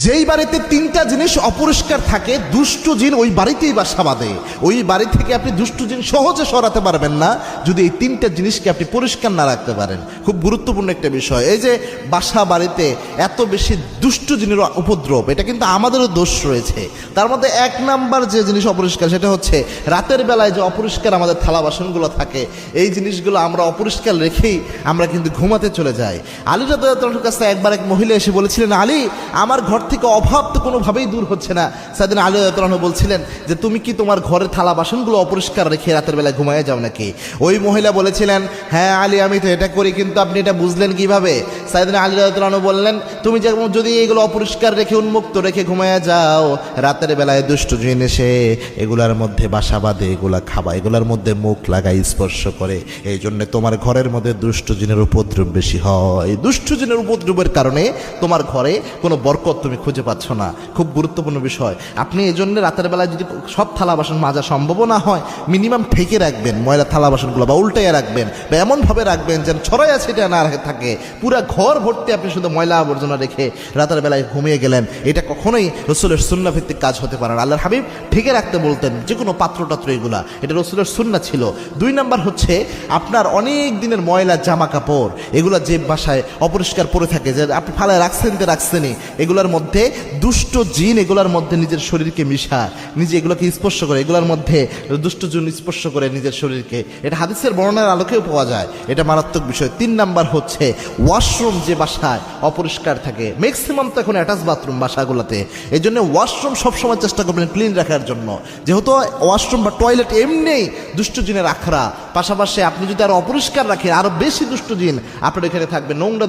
যেই বাড়িতে তিনটা জিনিস অপরিষ্কার থাকে দুষ্ট জিন ওই বাড়িতেই বাসা বাঁধে। ওই বাড়ি থেকে আপনি দুষ্ট জিন সহজে সরাতে পারবেন না যদি এই তিনটা জিনিসকে আপনি পরিষ্কার না রাখতে পারেন। খুব গুরুত্বপূর্ণ একটা বিষয়। এই যে বাসা বাড়িতে এত বেশি দুষ্ট জিনের উপদ্রব, এটা কিন্তু আমাদেরও দোষ রয়েছে। তার মধ্যে এক নাম্বার যে জিনিস অপরিষ্কার সেটা হচ্ছে রাতের বেলায় যে অপরিষ্কার আমাদের থালা বাসনগুলো থাকে, এই জিনিসগুলো আমরা অপরিষ্কার রেখেই আমরা কিন্তু ঘুমাতে চলে যাই। আলী রাদিয়াল্লাহু তাআলার কাছে একবার এক মহিলা এসে বলেছিলেন, আলী আমার ঘর থেকে অভাব তো কোনোভাবেই দূর হচ্ছে না। সাইয়েদনা আলী রাদিয়াল্লাহু তাআলা বলছিলেন যে তুমি কি তোমার ঘরের থালা বাসনগুলো অপরিষ্কার রেখে রাতের বেলায় ঘুমায় যাও নাকি? ওই মহিলা বলেছিলেন, হ্যাঁ আলী আমি তো এটা করি, কিন্তু আপনি এটা বুঝলেন কিভাবে? সাইয়েদনা আলী রাদিয়াল্লাহু তাআলা বললেন, তুমি যেমন যদি এগুলো অপরিষ্কার রেখে উন্মুক্ত রেখে ঘুমায় যাও, রাতের বেলায় দুষ্ট জিন এসে এগুলার মধ্যে বাসা বাঁধে, এগুলা খাবা, এগুলার মধ্যে মুখ লাগাই স্পর্শ করে, এই জন্য তোমার ঘরের মধ্যে দুষ্ট জিনের উপদ্রব বেশি হয়। দুষ্ট জিনের উপদ্রবের কারণে তোমার ঘরে কোনো বরকত তুমি খুঁজে পাচ্ছ না। খুব গুরুত্বপূর্ণ বিষয়। আপনি এই জন্য রাতের বেলায় যদি সব থালা বাসন মাজা সম্ভব না হয়, মিনিমাম ঢেকে রাখবেন ময়লা থালা বাসনগুলো, বা উল্টাইয়া রাখবেন, বা এমনভাবে রাখবেন যেন ছড়াইয়া ছিটা না থাকে। পুরা ঘর ভর্তি আপনি শুধু ময়লা আবর্জনা রেখে রাতের বেলায় ঘুমিয়ে গেলেন, এটা কখনোই রসুলের সুন্নাহ ভিত্তিক কাজ হতে পারে না। আল্লাহর হাবিব ঢেকে রাখতে বলতেন যে কোনো পাত্রটাত্র, এগুলা এটা রসুলের সুন্নাহ ছিল। দুই নাম্বার হচ্ছে আপনার অনেক দিনের ময়লা জামা কাপড়, এগুলা যে বাসায় অপরিষ্কার পড়ে থাকে, যে আপনি ফালায় রাখছেনই, এগুলোর মধ্যে দুষ্ট জিন এগুলোর মধ্যে নিজের শরীরকে মিশায়, নিজে এগুলোকে স্পর্শ করে, এগুলোর মধ্যে দুষ্ট জিন স্পর্শ করে নিজের শরীরকে। এটা হাদিসের বর্ণনার আলোকেও পাওয়া যায়, এটা মারাত্মক বিষয়। তিন নাম্বার হচ্ছে ওয়াশরুম যে বাসায় অপরিষ্কার থাকে, ম্যাক্সিমাম তো এখন অ্যাটাচ বাথরুম বাসাগুলোতে, এই জন্য ওয়াশরুম সবসময় চেষ্টা করবেন ক্লিন রাখার জন্য। যেহেতু ওয়াশরুম বা টয়লেট এমনিই দুষ্ট জিনের আখড়া, পাশাপাশি আপনি যদি আরো অপরিষ্কার রাখেন আরো বেশি দুষ্ট জিন আপনার এখানে থাকবে, নোংরা